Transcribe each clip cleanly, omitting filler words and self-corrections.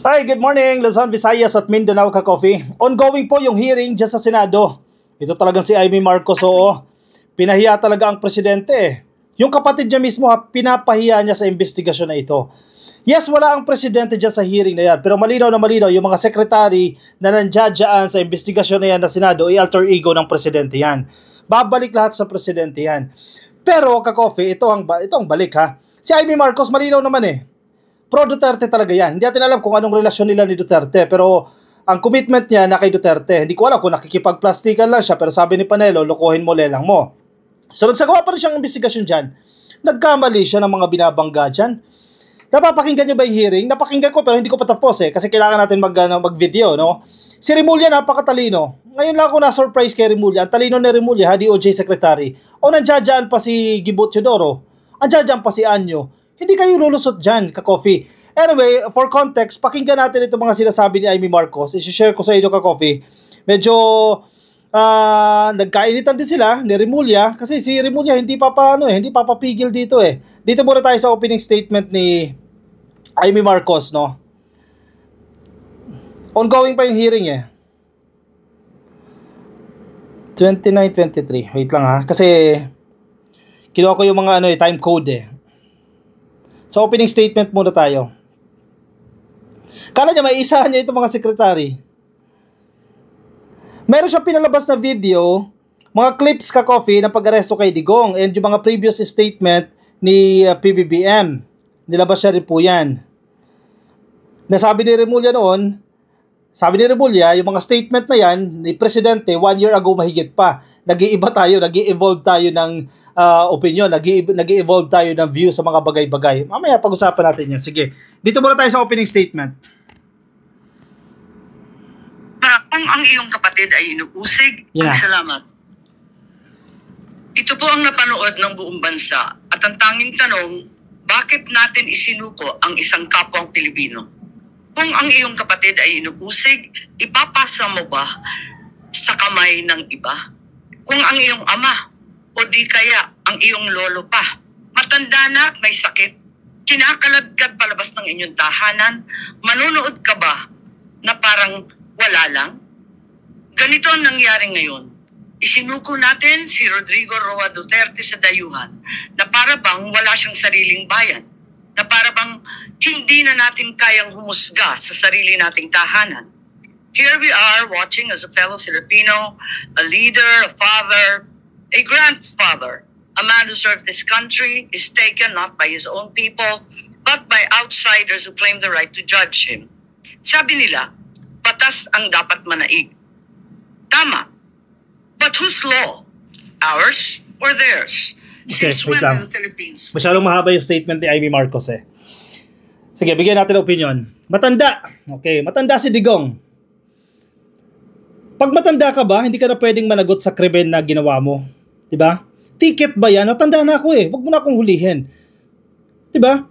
Hi, good morning, Luzon, Visayas at Mindanao ka-coffee. Ongoing po yung hearing dyan sa Senado. Ito talagang si Amy Marcos, oo. Pinahiya talaga ang presidente eh. Yung kapatid niya mismo, pinapahiya niya sa investigasyon na ito. Yes, wala ang presidente dyan sa hearing na yan, pero malinaw na malinaw yung mga sekretary na nandiyan sa investigasyon na yan na Senado, i-alter ego ng presidente yan. Babalik lahat sa presidente yan. Pero ka-coffee, ito ang balik ha. Si Amy Marcos, malinaw naman eh. Pro Duterte talaga yan. Hindi natin alam kung anong relasyon nila ni Duterte, pero ang commitment niya na kay Duterte, hindi ko alam kung nakikipagplastikan lang siya, pero sabi ni Panelo, lokohin mo, lelang mo. So nagsagawa pa rin siyang investigasyon dyan. Nagkamali siya ng mga binabangga dyan. Napapakinggan niyo ba yung hearing? Napakinggan ko pero hindi ko pa tapos eh, kasi kailangan natin mag-video, no? Si Remulla napakatalino. Ngayon lang ako na-surprise kay Remulla. Ang talino ni Remulla, DOJ Secretary. O nandiyan pa si Gibo Teodoro. Andiyan pa si Anyo. Hindi kayo lulusot dyan, ka-coffee. Anyway, for context, pakinggan natin itong mga sinasabi ni Amy Marcos. I-share ko sa inyo, ka-coffee. Medyo nagkainitan din sila ni Remulla kasi si Remulla hindi papapigil dito eh. Dito muna tayo sa opening statement ni Amy Marcos, no? Ongoing pa yung hearing eh. 29-23. Wait lang ha. Kasi kinuha ko yung mga time code eh. So opening statement muna tayo. Kala niya may isahan niya itong mga sekretary. Meron siyang pinalabas na video, mga clips ka-coffee ng pag-aresto kay Digong and yung mga previous statement ni PBBM. Nilabas siya rin po yan. Nasabi ni Remulla noon, sabi ni Remulla, yung mga statement na yan ni Presidente 1 year ago mahigit pa. Nag-iiba tayo, nag-i-evolve tayo ng opinion, nag-i-evolve tayo ng view sa mga bagay-bagay. Mamaya pag-usapan natin yan. Sige, dito muna tayo sa opening statement. Kung ang iyong kapatid ay inuusig, salamat. Ito po ang napanood ng buong bansa at ang tanging tanong, bakit natin isinuko ang isang kapwang Pilipino? Kung ang iyong kapatid ay inuusig, ipapasa mo ba sa kamay ng iba? Kung ang iyong ama o di kaya ang iyong lolo pa, matanda na at may sakit, kinakaladkad palabas ng inyong tahanan, manunood ka ba na parang wala lang? Ganito ang nangyari ngayon. Isinuko natin si Rodrigo Roa Duterte sa dayuhan na para bang wala siyang sariling bayan, na para bang hindi na natin kayang humusga sa sarili nating tahanan. Here we are watching as a fellow Filipino, a leader, a father, a grandfather, a man who served this country is taken not by his own people, but by outsiders who claim the right to judge him. Sabi nila, batas ang dapat manaig. Tama. But whose law? Ours or theirs? Okay, Since when in the Philippines? Masyadong mahaba yung statement ni Amy Marcos eh. Sige, bigyan natin ng opinion. Matanda. Okay, matanda si Digong. Pag matanda ka ba, hindi ka na pwedeng managot sa krimen na ginawa mo. Diba? Ticket ba yan? Matanda na ako eh. Huwag mo na akong hulihin. Diba?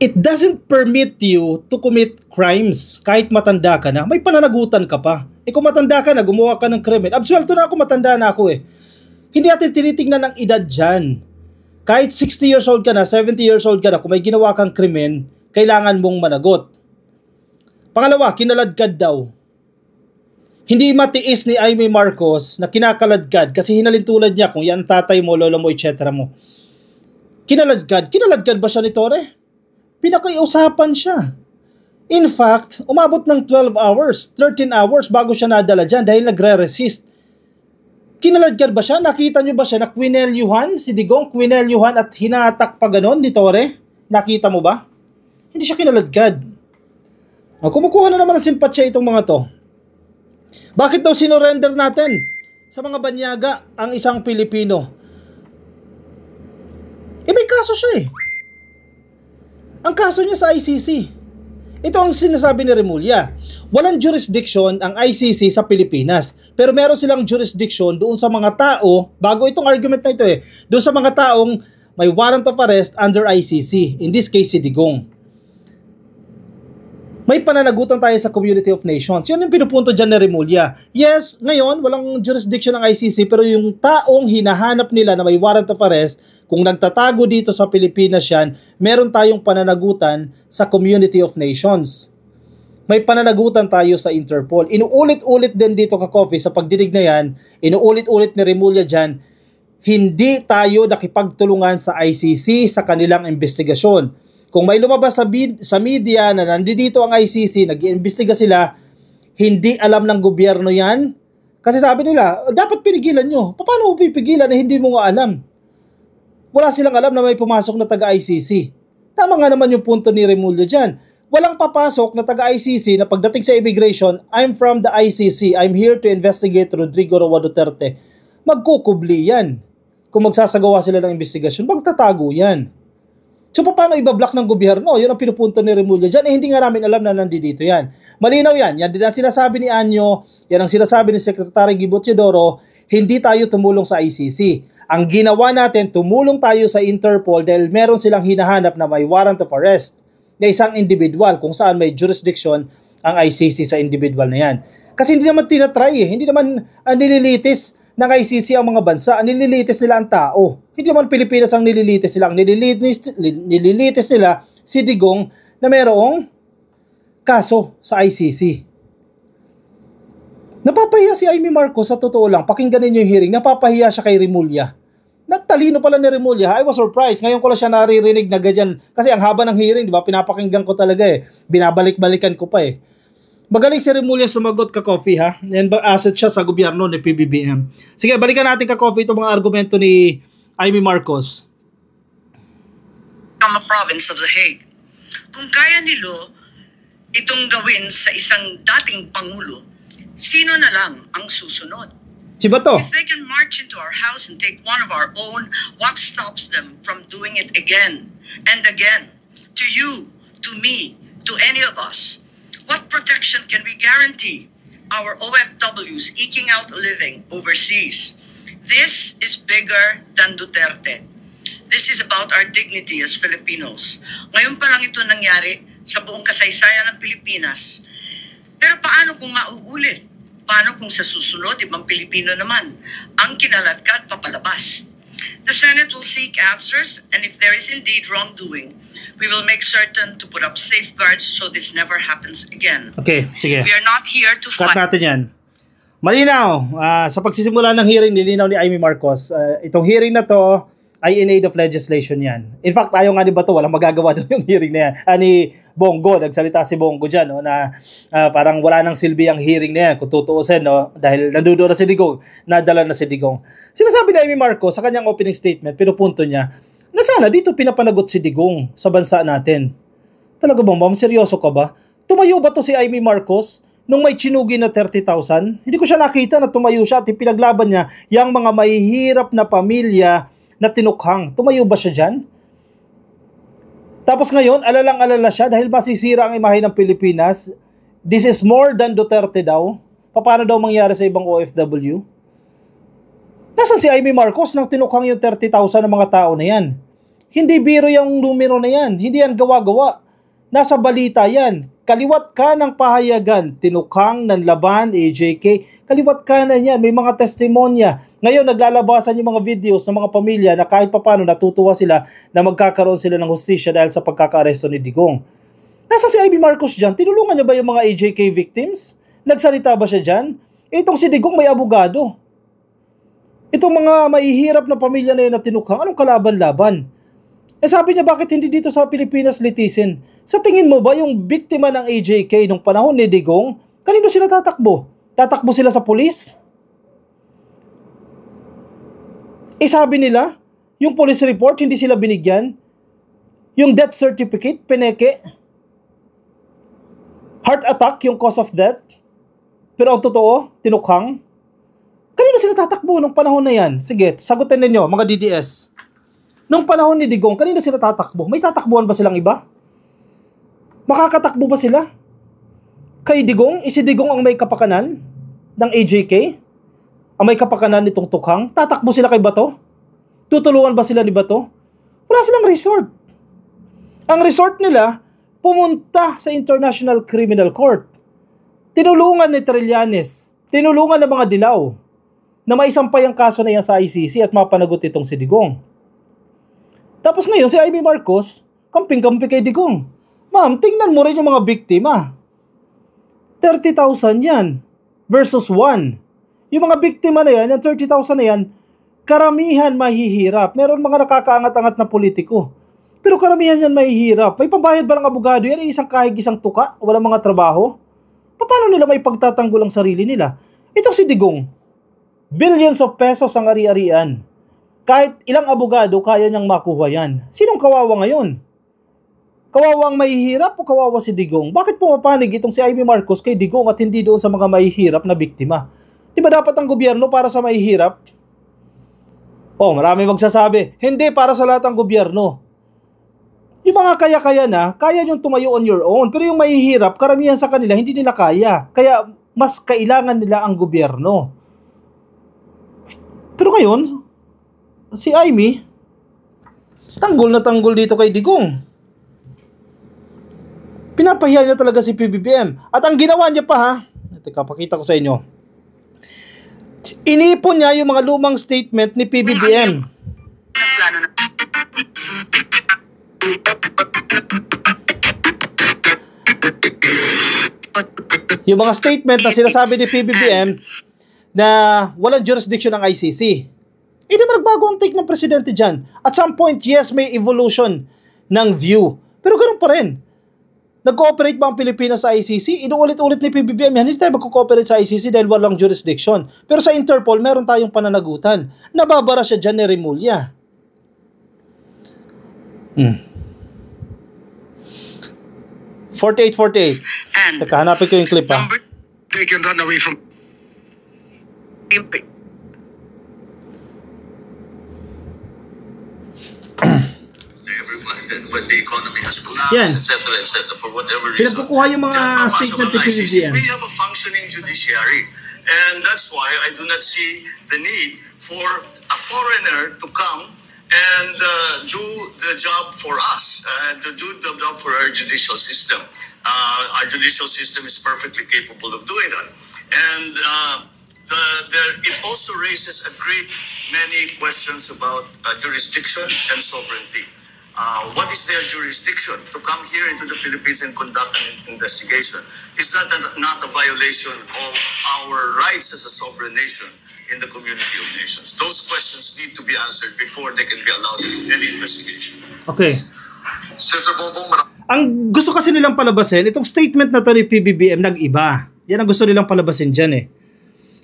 It doesn't permit you to commit crimes kahit matanda ka na. May pananagutan ka pa. Eh kung matanda ka na, gumawa ka ng krimen. Absuelto na ako, matanda na ako eh. Hindi natin tinitingnan ng edad dyan. Kahit 60 years old ka na, 70 years old ka na, kung may ginawa kang krimen, kailangan mong managot. Pangalawa, kinaladkad daw. Hindi matiis ni Amy Marcos na kinakaladkad kasi hinalintulad niya kung yan tatay mo, lolo mo, etc. mo. Kinaladkad ba siya ni Torre? Pinakiusapan siya. In fact, umabot ng 12 hours, 13 hours bago siya nadala dyan dahil nagre-resist. Kinaladkad ba siya? Nakita niyo ba siya na kwinelyuhan? Si Digong kwinelyuhan at hinatak pa ganon ni Torre? Nakita mo ba? Hindi siya kinaladkad. Kumukuha na naman ng simpatsya itong mga to. Bakit daw sinurrender natin sa mga banyaga ang isang Pilipino? May kaso siya eh. Ang kaso niya sa ICC. Ito ang sinasabi ni Remulla. Walang jurisdiction ang ICC sa Pilipinas. Pero meron silang jurisdiction doon sa mga tao, bago itong argument na ito eh, doon sa mga taong may warrant of arrest under ICC. In this case, si Digong. May pananagutan tayo sa Community of Nations. Yan yung pinupunto dyan ni Remulla. Yes, ngayon, walang jurisdiction ng ICC, pero yung taong hinahanap nila na may warrant of arrest, kung nagtatago dito sa Pilipinas yan, meron tayong pananagutan sa Community of Nations. May pananagutan tayo sa Interpol. Inuulit-ulit din dito ka-coffee sa pagdinig na yan, inuulit-ulit ni Remulla dyan, hindi tayo nakipagtulungan sa ICC sa kanilang investigasyon. Kung may lumabas sa media na nandito ang ICC, nag-iimbestiga sila, hindi alam ng gobyerno yan. Kasi sabi nila, dapat pinigilan nyo. Paano mo pipigilan na hindi mo nga alam? Wala silang alam na may pumasok na taga-ICC. Tama nga naman yung punto ni Remulla dyan. Walang papasok na taga-ICC na pagdating sa immigration, I'm from the ICC, I'm here to investigate Rodrigo Roa Duterte. Magkukubli yan. Kung magsasagawa sila ng investigasyon, magtatago yan. So paano ibablock ng gobyerno? Yun ang pinupunto ni Remulla dyan. Hindi nga namin alam na nandito yan. Malinaw yan. Yan din ang sinasabi ni Anyo, yan ang sinasabi ni Secretary Gibo Teodoro, hindi tayo tumulong sa ICC. Ang ginawa natin, tumulong tayo sa Interpol dahil meron silang hinahanap na may warrant of arrest na isang individual kung saan may jurisdiction ang ICC sa individual na yan. Kasi hindi naman tinatry hindi naman nililitis ng ICC ang mga bansa, nililitis nila ang tao. Hindi naman Pilipinas ang nililitis nila. Ang nililitis nila si Digong na mayroong kaso sa ICC. Napapahiya si Amy Marcos sa totoo lang. Pakinggan ninyo yung hearing. Napapahiya siya kay Remulla. Natalino pala ni Remulla. I was surprised. Ngayon ko lang siya naririnig na ganyan. Kasi ang haba ng hearing, di ba? Pinapakinggan ko talaga Binabalik-balikan ko pa Magaling si Remulla sumagot ka-coffee ha. Yan ba asset siya sa gobyerno ni PBBM. Sige, balikan natin ka-coffee itong mga argumento ni Amy Marcos. From a province of The Hague. Kung kaya nilo itong gawin sa isang dating pangulo, sino na lang ang susunod? Si Bato. If they can march into our house and take one of our own, what stops them from doing it again and again? To you, to me, to any of us. What protection can we guarantee our OFWs eking out a living overseas? This is bigger than Duterte. This is about our dignity as Filipinos. Ngayon pa lang ito nangyari sa buong kasaysayan ng Pilipinas. Pero paano kung mauulit? Paano kung sa susunod, ibang Pilipino naman ang kinaladkad papalabas? The Senate will seek answers, and if there is indeed wrongdoing, we will make certain to put up safeguards so this never happens again. Okay, sige. We are not here to Cut fight. natin yan. Malinaw. Sa pagsisimula ng hearing, nilinaw ni Amy Marcos. Itong hearing na to ay in aid of legislation yan. In fact, ayaw nga ni Bato, walang magagawa doon yung hearing na yan. Ni Bongo, nagsalita si Bongo dyan, na parang wala nang silbi ang hearing na yan, kung tutuusin, dahil nandoon na si Digong, nadala na si Digong. Sinasabi ni Amy Marcos sa kanyang opening statement, pinupunto niya, na sana dito pinapanagot si Digong sa bansa natin. Talaga bang ma'am, seryoso ka ba? Tumayo ba to si Amy Marcos nung may chinugi na 30,000? Hindi ko siya nakita na tumayo siya at pinaglaban niya yung mga mahihirap na pamilya na tinukhang. Tumayo ba siya dyan? Tapos ngayon, alalang-alala siya dahil masisira ang imahe ng Pilipinas. This is more than Duterte daw. Paano daw mangyari sa ibang OFW? Nasaan si Amy Marcos nang tinukhang yung 30,000 ng mga tao na yan? Hindi biro yung numero na yan. Hindi yan gawa-gawa. Nasa balita yan. Kaliwat ka ng pahayagan, tinukhang ng laban, AJK. Kaliwat ka na yan, may mga testimonya. Ngayon, naglalabasan yung mga videos ng mga pamilya na kahit papano natutuwa sila na magkakaroon sila ng hustisya dahil sa pagkakaresto ni Digong. Nasa si Amy Marcos dyan? Tinulungan niya ba yung mga AJK victims? Nagsalita ba siya dyan? Itong si Digong may abogado. Itong mga mahihirap na pamilya na yun na tinukhang, anong kalaban-laban? Sabi niya, bakit hindi dito sa Pilipinas litisin? Sa tingin mo ba yung biktima ng AJK nung panahon ni Digong, kanino sila tatakbo? Tatakbo sila sa pulis? Sabi nila, yung police report, hindi sila binigyan. Yung death certificate, pineke. Heart attack, yung cause of death. Pero ang totoo, tinukhang. Kanino sila tatakbo nung panahon na yan? Sige, sagutin ninyo, mga DDS. Nung panahon ni Digong, kanino sila tatakbo? May tatakbuhan ba silang iba? Makakatakbo ba sila? Kay Digong, si Digong ang may kapakanan ng AJK? Ang may kapakanan nitong tukhang? Tatakbo sila kay Bato? Tutulungan ba sila ni Bato? Wala silang resort. Ang resort nila, pumunta sa International Criminal Court. Tinulungan ni Trillanes, tinulungan ng mga dilaw na maisampay ang kaso na yan sa ICC at mapanagot itong si Digong. Tapos ngayon, si Amy Marcos, kamping-kampi kay Digong. Ma'am, tingnan mo rin yung mga biktima. 30,000 yan versus 1. Yung mga biktima na yan, yung 30,000 na yan, karamihan mahihirap. Meron mga nakakaangat-angat na politiko. Pero karamihan yan mahihirap. May pabayad ba ng abogado yan? Isang kahig, isang tuka? Walang mga trabaho? Paano nila may pagtatanggol ang sarili nila? Itong si Digong, billions of pesos ang ari-arian. Kahit ilang abogado, kaya niyang makuha yan. Sinong kawawa ngayon? Kawawa ang mahihirap o kawawa si Digong? Bakit pumapanig itong si Amy Marcos kay Digong at hindi doon sa mga mahihirap na biktima? Di ba dapat ang gobyerno para sa mahihirap? Oh, marami magsasabi, hindi para sa lahat ng gobyerno. Yung mga kaya-kaya na, kaya niyong tumayo on your own. Pero yung mahihirap, karamihan sa kanila, hindi nila kaya. Kaya mas kailangan nila ang gobyerno. Pero ngayon, si Amy, tanggol na tanggol dito kay Digong. Pinapahiya niya talaga si PBBM. At ang ginawa niya pa ha, teka, pakita ko sa inyo. Inipon niya yung mga lumang statement ni PBBM. Yung mga statement na sinasabi ni PBBM na walang jurisdiction ng ICC. Hindi naman nagbago ang take ng presidente dyan. At some point, yes, may evolution ng view. Pero ganun pa rin. Nag-cooperate ba ang Pilipinas sa ICC? Inuulit-ulit ni PBBM yan. Hindi tayo mag-cooperate sa ICC dahil walang jurisdiction. Pero sa Interpol, meron tayong pananagutan. Nababara siya dyan ni Remulla. 48. Teka, hanapin ko yung clip ha. They can run away from when the economy has collapsed, Yan. etc., for whatever reason. Pinagkukuha yung mga statement ni PBBM. We have a functioning judiciary, and that's why I do not see the need for a foreigner to come and do the job for us, to do the job for our judicial system. Our judicial system is perfectly capable of doing that. And it also raises a great many questions about jurisdiction and sovereignty. What is their jurisdiction to come here into the Philippines and conduct an investigation? Is that not a violation of our rights as a sovereign nation in the community of nations? Those questions need to be answered before they can be allowed any investigation. Okay. Senator Bongbong, Ang gusto kasi nilang palabasin, itong statement na to ni PBBM, nag-iba. Yan ang gusto nilang palabasin dyan eh.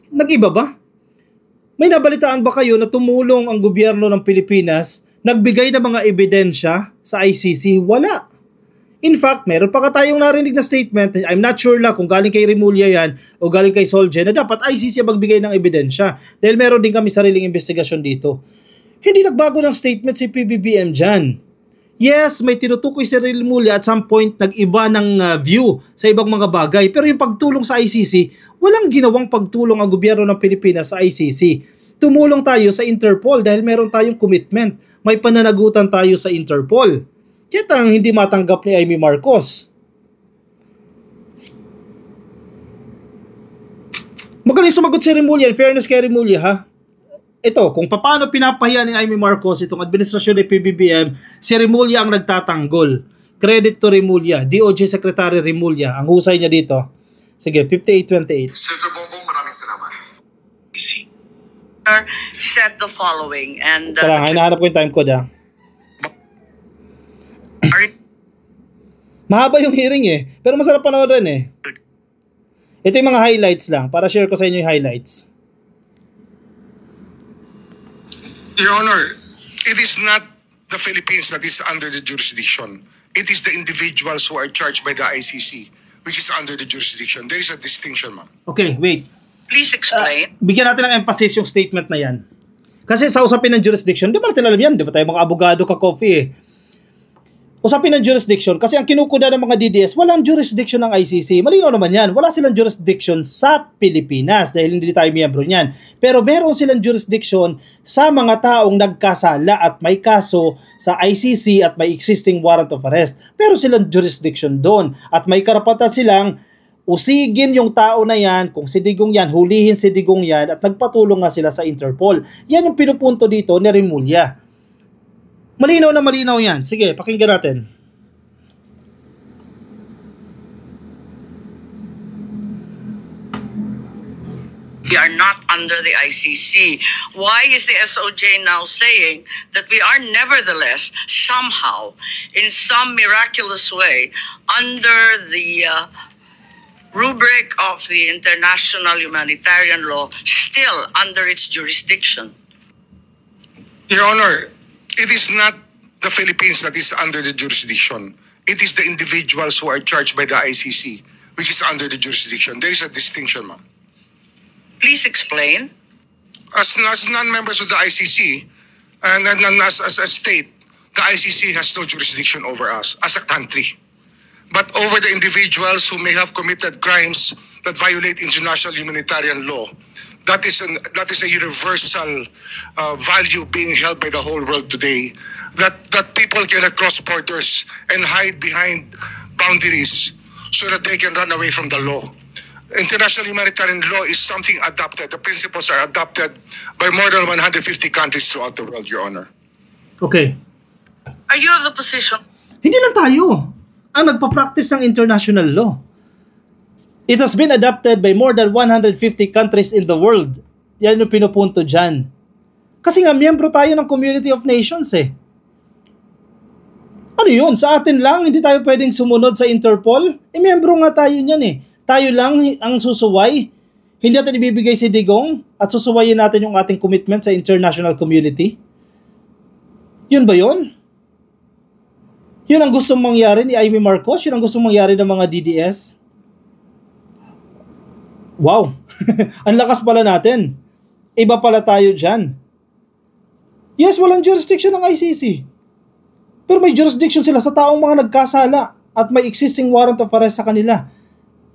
Nag-iba ba? May nabalitaan ba kayo na tumulong ang gobyerno ng Pilipinas, nagbigay ng mga ebidensya sa ICC? Wala. In fact, meron pa ka tayong narinig na statement, I'm not sure lang kung galing kay Remulla yan o galing kay Solje, na dapat ICC magbigay ng ebidensya. Dahil meron din kami sariling investigasyon dito. Hindi nagbago ng statement si PBBM dyan. Yes, may tinutukoy si Remulla at some point nag-iba ng view sa ibang mga bagay. Pero yung pagtulong sa ICC, walang ginawang pagtulong ang gobyerno ng Pilipinas sa ICC. Tumulong tayo sa Interpol dahil meron tayong commitment. May pananagutan tayo sa Interpol. Yan ang hindi matanggap ni Amy Marcos. Magaling sumagot si Remulla. In fairness kay Remulla ha. Ito, kung paano pinapahiya ni Amy Marcos itong administrasyon ni PBBM, si Remulla ang nagtatanggol. Credit to Remulla. DOJ Secretary Remulla. Ang husay niya dito. Sige, 58-28. Senator Bongbong, maraming salamat. Said the following, and Tara, hinahanap ko yung time code ha. Mahaba yung hearing eh. Pero masarap panoorin eh. Ito yung mga highlights lang. Para share ko sa inyo yung highlights. Your Honor, it is not the Philippines that is under the jurisdiction. It is the individuals who are charged by the ICC, which is under the jurisdiction. There is a distinction, ma'am. Okay, wait. please explain. Bigyan natin ng emphasis yung statement na yan. Kasi sa usapin ng jurisdiction, di ba natin alam yan? Di ba tayo mga abogado ka-coffee eh? Usapin ng jurisdiction, kasi ang kinukuda ng mga DDS, walang jurisdiction ng ICC. Malinaw naman yan. Wala silang jurisdiction sa Pilipinas dahil hindi tayo miyembro niyan. Pero meron silang jurisdiction sa mga taong nagkasala at may kaso sa ICC at may existing warrant of arrest. Pero silang jurisdiction doon at may karapatan silang usigin yung tao na yan, kung si Digong yan, hulihin si Digong yan at nagpatulong nga sila sa Interpol. Yan yung pinupunto dito ni Remulla. Malinaw na malinaw yan. Sige, pakinggan natin. We are not under the ICC. Why is the SOJ now saying that we are nevertheless somehow, in some miraculous way, under the rubric of the international humanitarian law, still under its jurisdiction? Your Honor, it is not the Philippines that is under the jurisdiction. It is the individuals who are charged by the ICC, which is under the jurisdiction. There is a distinction, ma'am. Please explain. As non-members of the ICC, and as a state, the ICC has no jurisdiction over us as a country. But over the individuals who may have committed crimes that violate international humanitarian law, that is a universal value being held by the whole world today. That people cannot cross borders and hide behind boundaries so that they can run away from the law. International humanitarian law is something adopted. The principles are adopted by more than 150 countries throughout the world, Your Honor. Okay. Are you of the position? Hindi lang tayo ang nagpa-practice ng international law. It has been adopted by more than 150 countries in the world. Yan yung pinupunto dyan. Kasi nga, miyembro tayo ng Community of Nations eh. Ano yun? Sa atin lang, hindi tayo pwedeng sumunod sa Interpol? Miyembro nga tayo niyan eh. Tayo lang ang susuway. Hindi natin ibibigay si Digong at susuwayin natin yung ating commitment sa international community. Yun ba yun? Yun ang gustong mangyari ni Amy Marcos? Yun ang gustong mangyari ng mga DDS? Wow! Ang lakas pala natin. Iba pala tayo dyan. Yes, walang jurisdiction ng ICC. Pero may jurisdiction sila sa taong mga nagkasala at may existing warrant of arrest sa kanila.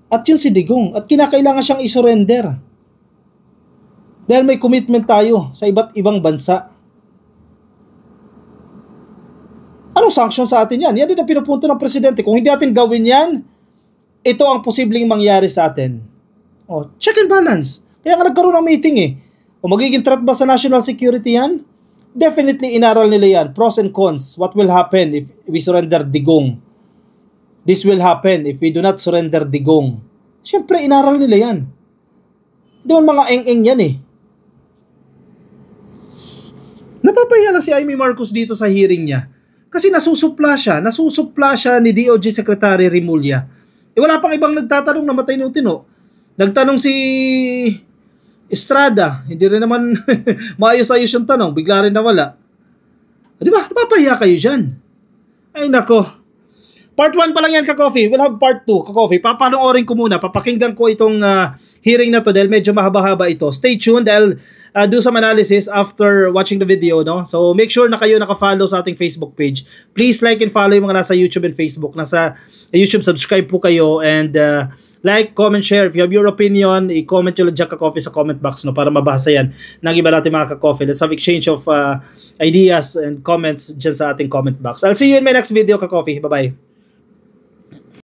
At yun si Digong. At kinakailangan siyang isurrender. Dahil may commitment tayo sa iba't ibang bansa. Anong sanction sa atin yan? Yan din ang pinupunto ng presidente. Kung hindi natin gawin yan, ito ang posibleng mangyari sa atin. Oh, check and balance. Kaya nga nagkaroon ng meeting eh. O magiging threat ba sa national security yan? Definitely inaral nila yan. Pros and cons. What will happen if we surrender Digong? This will happen if we do not surrender Digong. Siyempre, inaral nila yan. Doon mga eng-eng yan eh. Napapahiya lang si Amy Marcos dito sa hearing niya. Kasi nasusupla siya ni DOJ Secretary Remulla. Wala pang ibang nagtatanong na matino-tino. Nagtanong si Estrada, hindi rin naman maayos-ayos yung tanong, bigla rin nawala. Di ba? Napapahiya kayo dyan. Ay nako. Part 1 pa lang yan, Ka-Coffee. We'll have part 2, Ka-Coffee. Papanoorin ko muna. Papakinggan ko itong hearing na to dahil medyo mahaba-haba ito. Stay tuned dahil do some analysis after watching the video, no? So make sure na kayo naka-follow sa ating Facebook page. Please like and follow yung mga nasa YouTube and Facebook. Nasa YouTube, subscribe po kayo and like, comment, share. If you have your opinion, i-comment nyo lang dyan, Ka-Coffee, sa comment box, no? Para mabasa yan ng iba natin mga Ka-Coffee. Let's have exchange of ideas and comments dyan sa ating comment box. I'll see you in my next video, Ka-Coffee. Bye-bye.